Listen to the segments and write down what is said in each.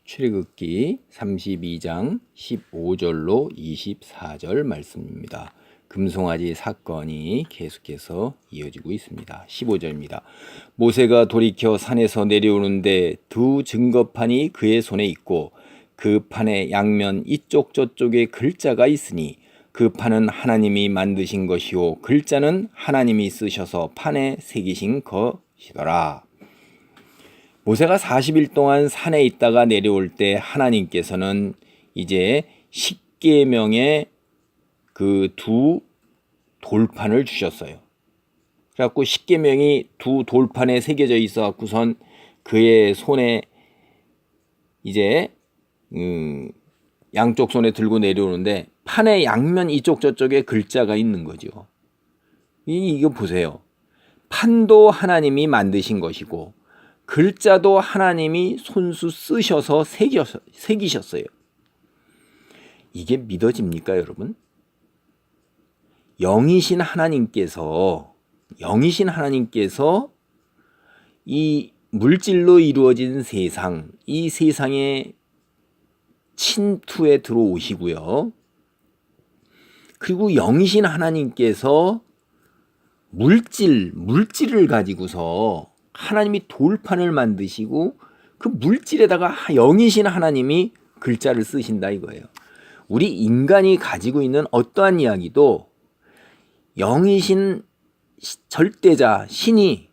출애굽기 32장 15절로 24절 말씀입니다. 금송아지 사건이 계속해서 이어지고 있습니다. 15절입니다. 모세가 돌이켜 산에서 내려오는데 두 증거판이 그의 손에 있고 그 판의 양면 이쪽 저쪽에 글자가 있으니 그 판은 하나님이 만드신 것이요 글자는 하나님이 쓰셔서 판에 새기신 것이더라. 모세가 40일 동안 산에 있다가 내려올 때 하나님께서는 이제 십계명의 그 두 돌판을 주셨어요. 그래갖고 십계명이 두 돌판에 새겨져 있어 갖고선 그의 손에 이제 양쪽 손에 들고 내려오는데 판의 양면 이쪽 저쪽에 글자가 있는 거죠. 이거 보세요. 판도 하나님이 만드신 것이고 글자도 하나님이 손수 쓰셔서 새기셨어요. 이게 믿어집니까, 여러분? 영이신 하나님께서 이 물질로 이루어진 세상, 이 세상에 침투에 들어오시고요. 그리고 영이신 하나님께서 물질을 가지고서 하나님이 돌판을 만드시고 그 물질에다가 영이신 하나님이 글자를 쓰신다 이거예요. 우리 인간이 가지고 있는 어떠한 이야기도 영이신 절대자 신이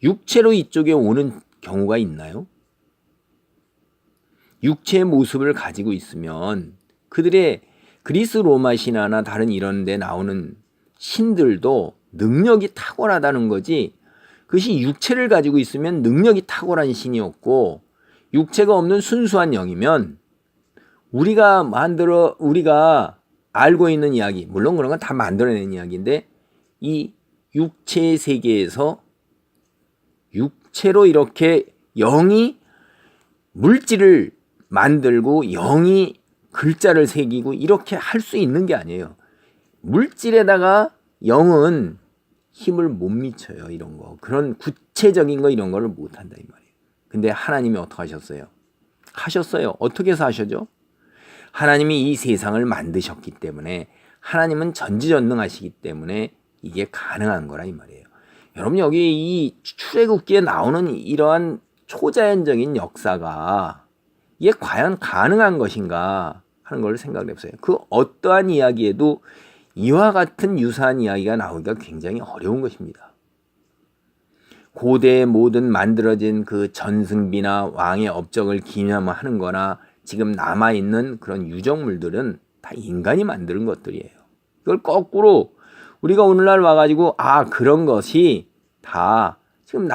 육체로 이쪽에 오는 경우가 있나요? 육체의 모습을 가지고 있으면 그들의 그리스 로마 신화나 다른 이런 데 나오는 신들도 능력이 탁월하다는 거지, 그것이 육체를 가지고 있으면 능력이 탁월한 신이었고 육체가 없는 순수한 영이면 우리가 알고 있는 이야기, 물론 그런 건 다 만들어낸 이야기인데 이 육체의 세계에서 육체로 이렇게 영이 물질을 만들고 영이 글자를 새기고 이렇게 할 수 있는 게 아니에요. 물질에다가 영은 힘을 못 미쳐요. 이런 거, 그런 구체적인 거 이런 거를 못 한다 이 말이에요. 근데 하나님이 어떻게 하셨어요? 어떻게 해서 하셨죠? 하나님이 이 세상을 만드셨기 때문에, 하나님은 전지전능하시기 때문에 이게 가능한 거라 이 말이에요. 여러분, 여기 이 출애굽기에 나오는 이러한 초자연적인 역사가 이게 과연 가능한 것인가 하는 걸 생각을 해보세요. 그 어떠한 이야기에도 이와 같은 유사한 이야기가 나오기가 굉장히 어려운 것입니다. 고대의 모든 만들어진 그 전승비나 왕의 업적을 기념하는 거나 지금 남아있는 그런 유적물들은 다 인간이 만드는 것들이에요. 그걸 거꾸로 우리가 오늘날 와가지고 그런 것이 다 지금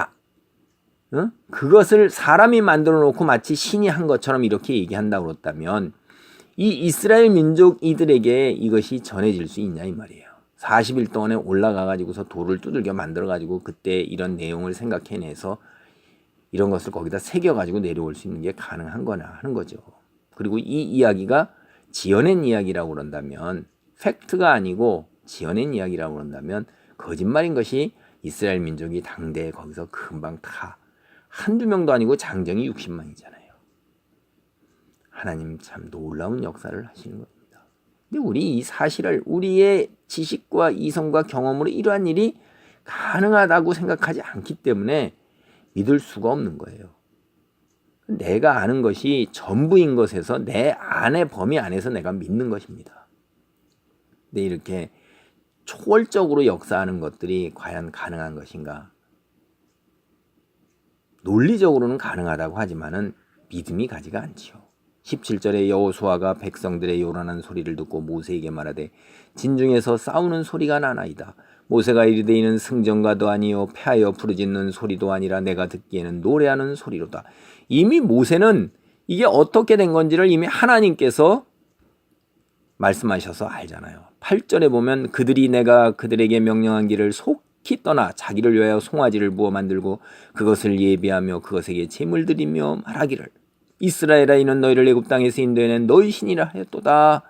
그것을 사람이 만들어 놓고 마치 신이 한 것처럼 이렇게 얘기한다고 그렇다면 이 이스라엘 민족 이들에게 이것이 전해질 수 있냐 이 말이에요. 40일 동안에 올라가가지고서 돌을 두들겨 만들어가지고 그때 이런 내용을 생각해내서 이런 것을 거기다 새겨가지고 내려올 수 있는 게 가능한 거나 하는 거죠. 그리고 이 이야기가 지어낸 이야기라고 그런다면, 팩트가 아니고 지어낸 이야기라고 그런다면 거짓말인 것이 이스라엘 민족이 당대에 거기서 금방 다 한두 명도 아니고 장정이 60만이잖아요. 하나님 참 놀라운 역사를 하시는 겁니다. 근데 우리 이 사실을 우리의 지식과 이성과 경험으로 이러한 일이 가능하다고 생각하지 않기 때문에 믿을 수가 없는 거예요. 내가 아는 것이 전부인 것에서 내 안의 범위 안에서 내가 믿는 것입니다. 근데 이렇게 초월적으로 역사하는 것들이 과연 가능한 것인가? 논리적으로는 가능하다고 하지만은 믿음이 가지가 않지요. 17절에 여호수아가 백성들의 요란한 소리를 듣고 모세에게 말하되 진중에서 싸우는 소리가 나나이다. 모세가 이르되 이는 승전가도 아니요 패하여 부르짖는 소리도 아니라 내가 듣기에는 노래하는 소리로다. 이미 모세는 이게 어떻게 된 건지를 이미 하나님께서 말씀하셔서 알잖아요. 8절에 보면 그들이 내가 그들에게 명령한 길을 속히 떠나 자기를 위하여 송아지를 부어 만들고 그것을 예비하며 그것에게 제물 드리며 말하기를 이스라엘아 이는 너희를 애굽 땅에서 인도해낸 너희 신이라 하였도다.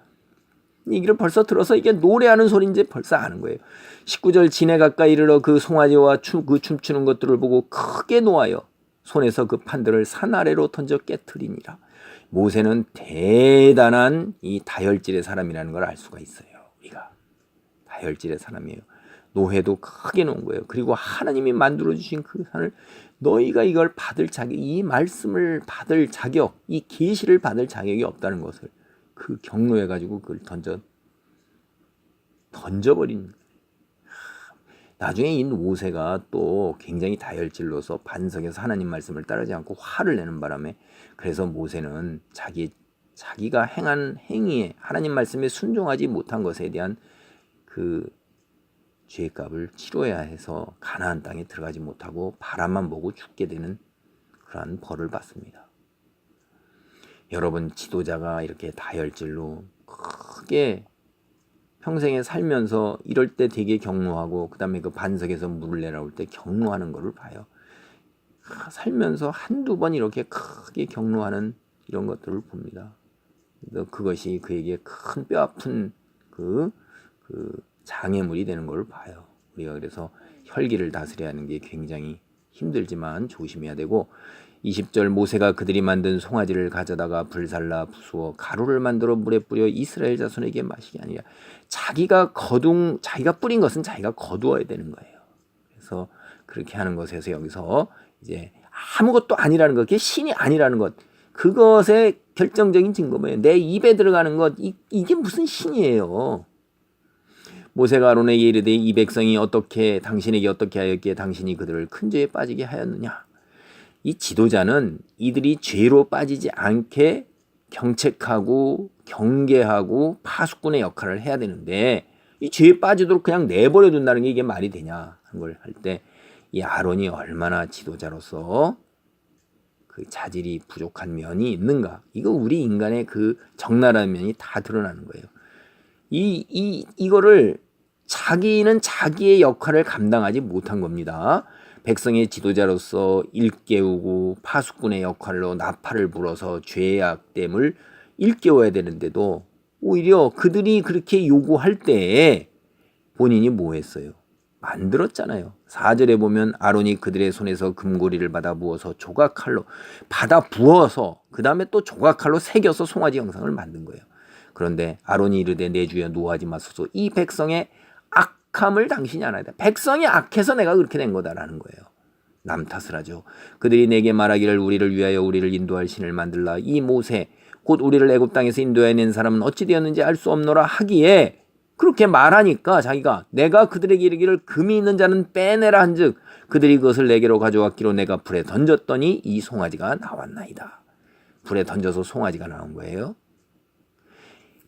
이 얘기를 벌써 들어서 이게 노래하는 소리인지 벌써 아는 거예요. 19절 진에 가까이 이르러 그 송아지와 그 춤추는 것들을 보고 크게 노하여 손에서 그 판들을 산 아래로 던져 깨트리니라. 모세는 대단한 이 다혈질의 사람이라는 걸 알 수가 있어요. 우리가 다혈질의 사람이에요. 노회도 크게 놓은 거예요. 그리고 하나님이 만들어주신 그 산을 너희가 이걸 받을 자격, 이 말씀을 받을 자격, 이 계시를 받을 자격이 없다는 것을 그 경로해가지고 그걸 던져버린 거예요. 나중에 이 모세가 또 굉장히 다혈질로서 반석에서 하나님 말씀을 따르지 않고 화를 내는 바람에 그래서 모세는 자기가 행한 행위에 하나님 말씀에 순종하지 못한 것에 대한 그 죄값을 치러야 해서 가나안 땅에 들어가지 못하고 바람만 보고 죽게 되는 그러한 벌을 받습니다. 여러분, 지도자가 이렇게 다혈질로 크게 평생에 살면서 이럴 때 되게 경노하고 그 다음에 그 반석에서 물을 내려올 때 경노하는 것을 봐요. 살면서 한두 번 이렇게 크게 경노하는 이런 것들을 봅니다. 그것이 그에게 큰 뼈아픈 그 장애물이 되는 걸 봐요. 우리가 그래서 혈기를 다스려야 하는 게 굉장히 힘들지만 조심해야 되고 20절 모세가 그들이 만든 송아지를 가져다가 불살라 부수어 가루를 만들어 물에 뿌려 이스라엘 자손에게 마시게 아니라 자기가 뿌린 것은 자기가 거두어야 되는 거예요. 그래서 그렇게 하는 것에서 여기서 이제 아무것도 아니라는 것, 그게 신이 아니라는 것, 그것의 결정적인 증거예요. 내 입에 들어가는 것, 이게 무슨 신이에요. 모세가 아론에게 이르되 이 백성이 당신에게 어떻게 하였기에 당신이 그들을 큰 죄에 빠지게 하였느냐. 이 지도자는 이들이 죄로 빠지지 않게 경책하고 경계하고 파수꾼의 역할을 해야 되는데 이 죄에 빠지도록 그냥 내버려 둔다는 게 이게 말이 되냐 하는 걸 할 때 이 아론이 얼마나 지도자로서 그 자질이 부족한 면이 있는가. 이거 우리 인간의 그 적나라한 면이 다 드러나는 거예요. 이거를 자기는 자기의 역할을 감당하지 못한 겁니다. 백성의 지도자로서 일깨우고 파수꾼의 역할로 나팔을 불어서 죄악됨을 일깨워야 되는데도 오히려 그들이 그렇게 요구할 때에 본인이 뭐 했어요? 만들었잖아요. 4절에 보면 아론이 그들의 손에서 금고리를 받아 부어서 조각칼로 받아 부어서 그 다음에 또 조각칼로 새겨서 송아지 형상을 만든 거예요. 그런데 아론이 이르되 내 주여 노하지 마소서 이 백성의 악함을 당신이 알아야 돼. 백성이 악해서 내가 그렇게 된 거다라는 거예요. 남 탓을 하죠. 그들이 내게 말하기를 우리를 위하여 우리를 인도할 신을 만들라. 이 모세 곧 우리를 애굽 땅에서 인도해낸 사람은 어찌 되었는지 알 수 없노라 하기에 그렇게 말하니까 자기가 내가 그들에게 이르기를 금이 있는 자는 빼내라 한즉 그들이 그것을 내게로 가져왔기로 내가 불에 던졌더니 이 송아지가 나왔나이다. 불에 던져서 송아지가 나온 거예요.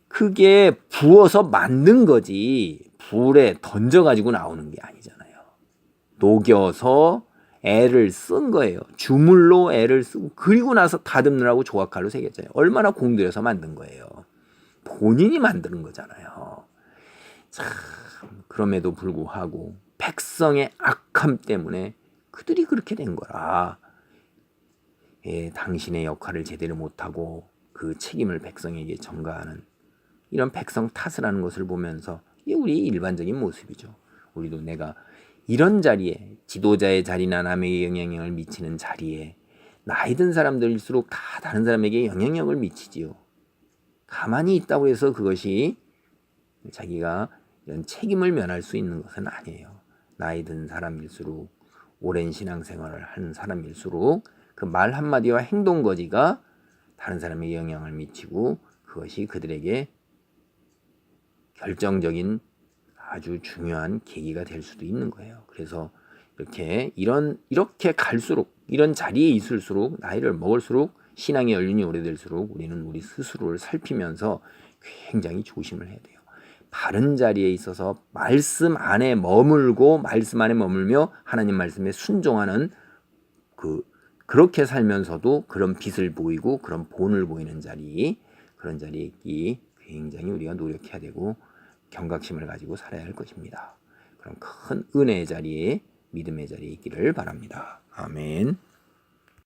그게 부어서 만든 거지 불에 던져가지고 나오는 게 아니잖아요. 녹여서 애를 쓴 거예요. 주물로 애를 쓰고 그리고 나서 다듬느라고 조각칼로 새겼잖아요. 얼마나 공들여서 만든 거예요. 본인이 만드는 거잖아요. 참 그럼에도 불구하고 백성의 악함 때문에 그들이 그렇게 된 거라. 당신의 역할을 제대로 못하고 그 책임을 백성에게 전가하는 이런 백성 탓을 하는 것을 보면서 이게 우리의 일반적인 모습이죠. 우리도 내가 이런 자리에 지도자의 자리나 남에게 영향력을 미치는 자리에 나이 든 사람들일수록 다 다른 사람에게 영향력을 미치지요. 가만히 있다고 해서 그것이 자기가 이런 책임을 면할 수 있는 것은 아니에요. 나이 든 사람일수록 오랜 신앙생활을 하는 사람일수록 그 말 한마디와 행동 거지가 다른 사람에게 영향을 미치고 그것이 그들에게 결정적인 아주 중요한 계기가 될 수도 있는 거예요. 그래서 이렇게 갈수록 이런 자리에 있을수록 나이를 먹을수록 신앙의 연륜이 오래될수록 우리는 우리 스스로를 살피면서 굉장히 조심을 해야 돼요. 바른 자리에 있어서 말씀 안에 머물며 하나님 말씀에 순종하는 그렇게 살면서도 그런 빛을 보이고 그런 본을 보이는 그런 자리에 있기 굉장히 우리가 노력해야 되고 경각심을 가지고 살아야 할 것입니다. 그런 큰 은혜의 자리에 믿음의 자리에 있기를 바랍니다. 아멘.